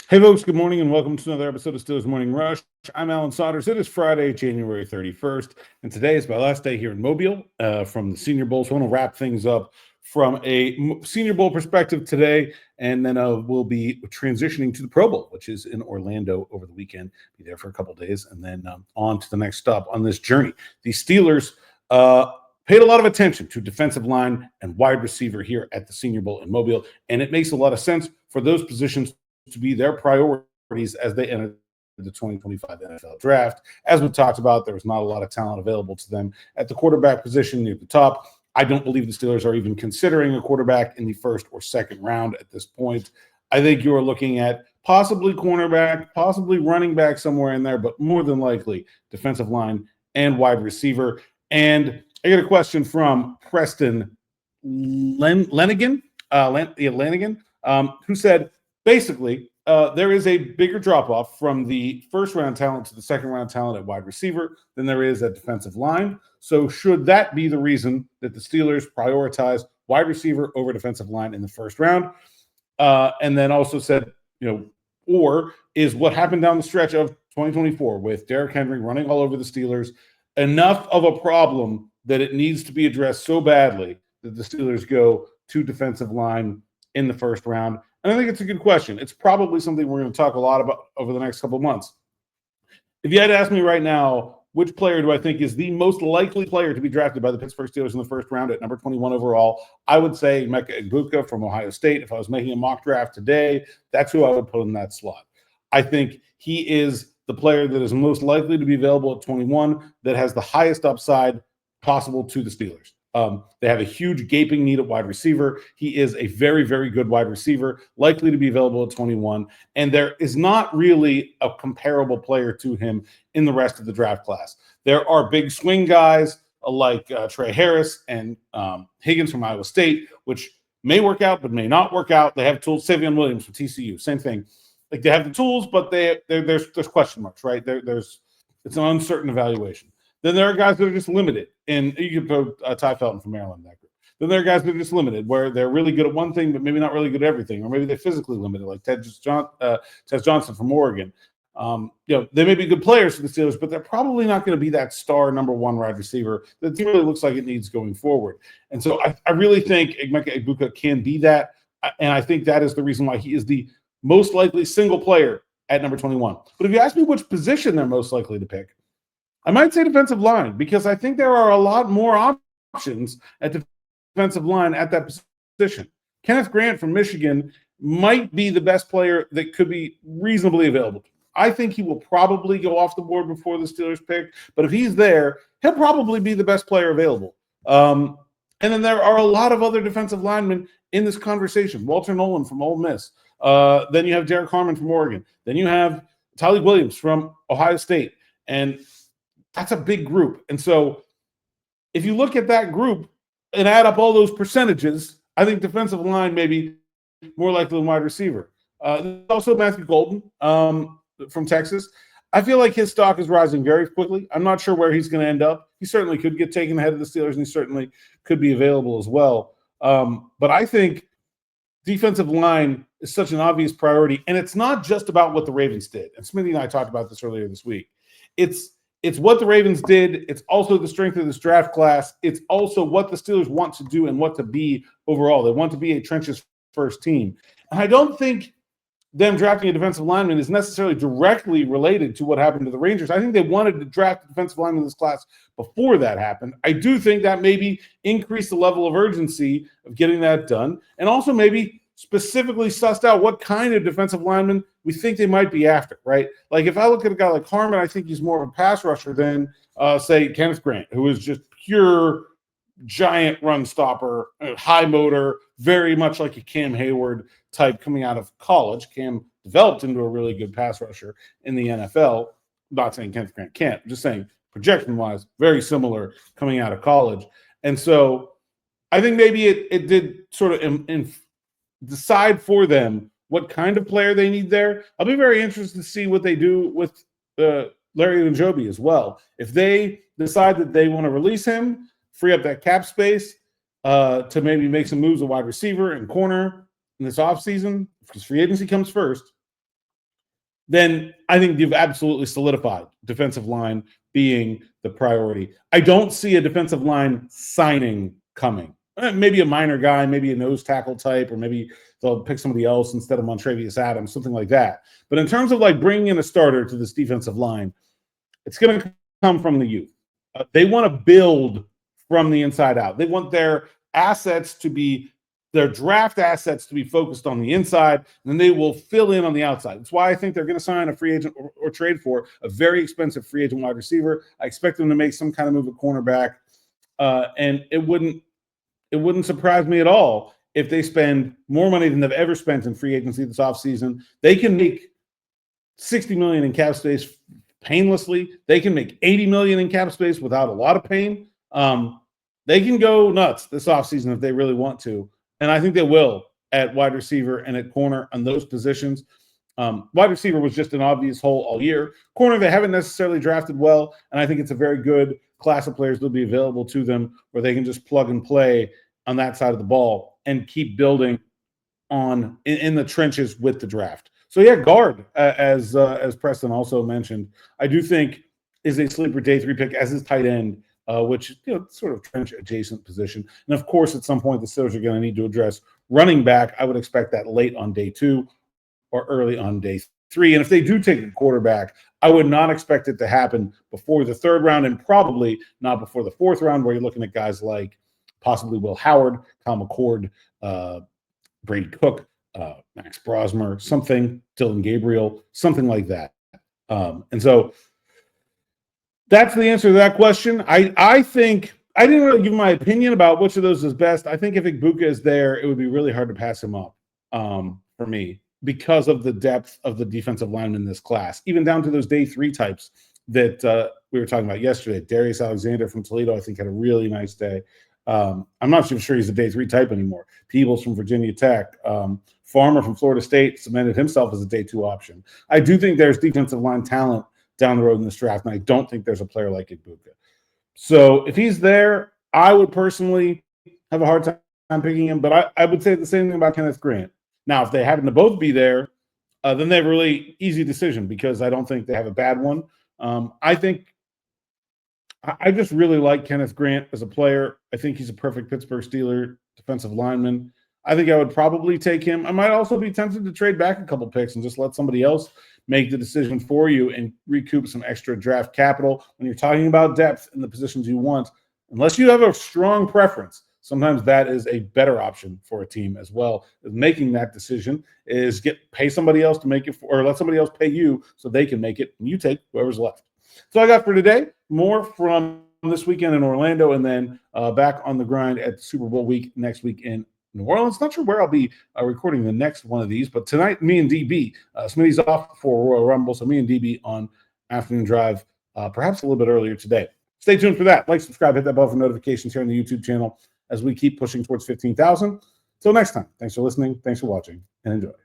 Hey, folks, good morning and welcome to another episode of Steelers Morning Rush. I'm Alan Saunders. It is Friday, January 31st, and today is my last day here in Mobile from the Senior Bowl. So I want to wrap things up from a Senior Bowl perspective today, and then we'll be transitioning to the Pro Bowl, which is in Orlando over the weekend. Be there for a couple of days, and then on to the next stop on this journey. The Steelers paid a lot of attention to defensive line and wide receiver here at the Senior Bowl in Mobile, and it makes a lot of sense for those positions to be their priorities as they enter the 2025 NFL draft. As we talked about, there was not a lot of talent available to them at the quarterback position near the top. I don't believe the Steelers are even considering a quarterback in the first or second round at this point. I think you are looking at possibly cornerback, possibly running back somewhere in there, but more than likely defensive line and wide receiver. And I get a question from Preston Lenigan, who said, basically, there is a bigger drop-off from the first-round talent to the second-round talent at wide receiver than there is at defensive line. So should that be the reason that the Steelers prioritize wide receiver over defensive line in the first round? And then also said, or is what happened down the stretch of 2024 with Derrick Henry running all over the Steelers enough of a problem that it needs to be addressed so badly that the Steelers go to defensive line in the first round? And I think it's a good question. It's probably something we're going to talk a lot about over the next couple of months. If you had to ask me right now, which player do I think is the most likely player to be drafted by the Pittsburgh Steelers in the first round at number 21 overall, I would say Emeka Egbuka from Ohio State. If I was making a mock draft today, that's who I would put in that slot. I think he is the player that is most likely to be available at 21 that has the highest upside possible to the Steelers. They have a huge gaping need at wide receiver. He is a very, very good wide receiver, likely to be available at 21. And there is not really a comparable player to him in the rest of the draft class. There are big swing guys like Trey Harris and Higgins from Iowa State, which may work out but may not work out. They have tools. Savion Williams from TCU, same thing. Like they have the tools, but there's question marks, right? It's an uncertain evaluation. Then there are guys that are just limited, and you can put Ty Felton from Maryland in that group. Then there are guys that are just limited, where they're really good at one thing, but maybe not really good at everything, or maybe they're physically limited, like Tez Johnson from Oregon. They may be good players for the Steelers, but they're probably not going to be that star number one wide receiver that the team really looks like it needs going forward. And so I really think Emeka Egbuka can be that, and I think that is the reason why he is the most likely single player at number 21. But if you ask me which position they're most likely to pick, I might say defensive line, because I think there are a lot more options at defensive line at that position. Kenneth Grant from Michigan might be the best player that could be reasonably available. I think he will probably go off the board before the Steelers pick, but if he's there, he'll probably be the best player available. And then there are a lot of other defensive linemen in this conversation. Walter Nolen from Ole Miss. Then you have Derrick Harmon from Oregon. Then you have Tyleik Williams from Ohio State. And that's a big group. And so if you look at that group and add up all those percentages, I think defensive line may be more likely than wide receiver. Also Matthew Golden from Texas. I feel like his stock is rising very quickly. I'm not sure where he's going to end up. He certainly could get taken ahead of the Steelers, and he certainly could be available as well. But I think defensive line is such an obvious priority, and it's not just about what the Ravens did. And Smithy and I talked about this earlier this week. It's what the Ravens did. It's also the strength of this draft class. It's also what the Steelers want to do and what to be overall. They want to be a trenches first team. And I don't think them drafting a defensive lineman is necessarily directly related to what happened to the Rangers. I think they wanted to draft a defensive lineman in this class before that happened. I do think that maybe increased the level of urgency of getting that done, and also maybe specifically sussed out what kind of defensive lineman we think they might be after, right? Like if I look at a guy like Harmon, I think he's more of a pass rusher than, say, Kenneth Grant, who is just pure giant run stopper, high motor, very much like a Cam Hayward type coming out of college. Cam developed into a really good pass rusher in the NFL. I'm not saying Kenneth Grant can't. I'm just saying projection-wise, very similar coming out of college. And so I think maybe it did sort of decide for them what kind of player they need there. I'll be very interested to see what they do with Larry Njobi as well. If they decide that they want to release him, free up that cap space to maybe make some moves at wide receiver and corner in this offseason, because free agency comes first. then I think you've absolutely solidified defensive line being the priority. I don't see a defensive line signing coming. Maybe a minor guy, maybe a nose tackle type, or maybe they'll pick somebody else instead of Montravius Adams, something like that. But in terms of like bringing in a starter to this defensive line, it's going to come from the youth. They want to build from the inside out. They want their assets to be their draft assets to be focused on the inside, and then they will fill in on the outside. That's why I think they're going to sign a free agent or trade for a very expensive free agent wide receiver. I expect them to make some kind of move at cornerback, and it wouldn't surprise me at all if they spend more money than they've ever spent in free agency this offseason. They can make $60 million in cap space painlessly. They can make $80 million in cap space without a lot of pain. They can go nuts this offseason if they really want to. And I think they will at wide receiver and at corner on those positions. Wide receiver was just an obvious hole all year. Corner, they haven't necessarily drafted well, and I think it's a very good class of players that will be available to them where they can just plug and play on that side of the ball and keep building on in the trenches with the draft. So yeah, guard, as Preston also mentioned, I do think is a sleeper day 3 pick, as is tight end. Which, sort of trench adjacent position. And of course, at some point, the Steelers are going to need to address running back. I would expect that late on day 2 or early on day 3. And if they do take a quarterback, I would not expect it to happen before the 3rd round and probably not before the 4th round, where you're looking at guys like possibly Will Howard, Kyle McCord, Brady Cook, Max Brosmer, something, Dylan Gabriel, something like that. And so that's the answer to that question. I think I didn't really give my opinion about which of those is best. I think if Egbuka is there, it would be really hard to pass him up for me because of the depth of the defensive linemen in this class, even down to those day 3 types that we were talking about yesterday. Darius Alexander from Toledo, I think, had a really nice day. I'm not even sure he's a day 3 type anymore. Peebles from Virginia Tech. Farmer from Florida State cemented himself as a day 2 option. I do think there's defensive line talent down the road in this draft, and I don't think there's a player like Egbuka. So if he's there, I would personally have a hard time picking him, but I would say the same thing about Kenneth Grant. Now, if they happen to both be there, then they have a really easy decision because I don't think they have a bad one. I just really like Kenneth Grant as a player. I think he's a perfect Pittsburgh Steeler defensive lineman. I think I would probably take him. I might also be tempted to trade back a couple picks and just let somebody else make the decision for you and recoup some extra draft capital. When you're talking about depth in the positions you want, unless you have a strong preference, sometimes that is a better option for a team as well. As making that decision is pay somebody else to make it, or let somebody else pay you so they can make it, and you take whoever's left. So I got for today. More from this weekend in Orlando, and then back on the grind at the Super Bowl week next week in New Orleans. Not sure where I'll be recording the next one of these, but tonight, me and DB, Smitty's off for Royal Rumble, so me and DB on afternoon drive, perhaps a little bit earlier today. Stay tuned for that. Like, subscribe, hit that bell for notifications here on the YouTube channel as we keep pushing towards 15,000. Till next time, thanks for listening, thanks for watching, and enjoy.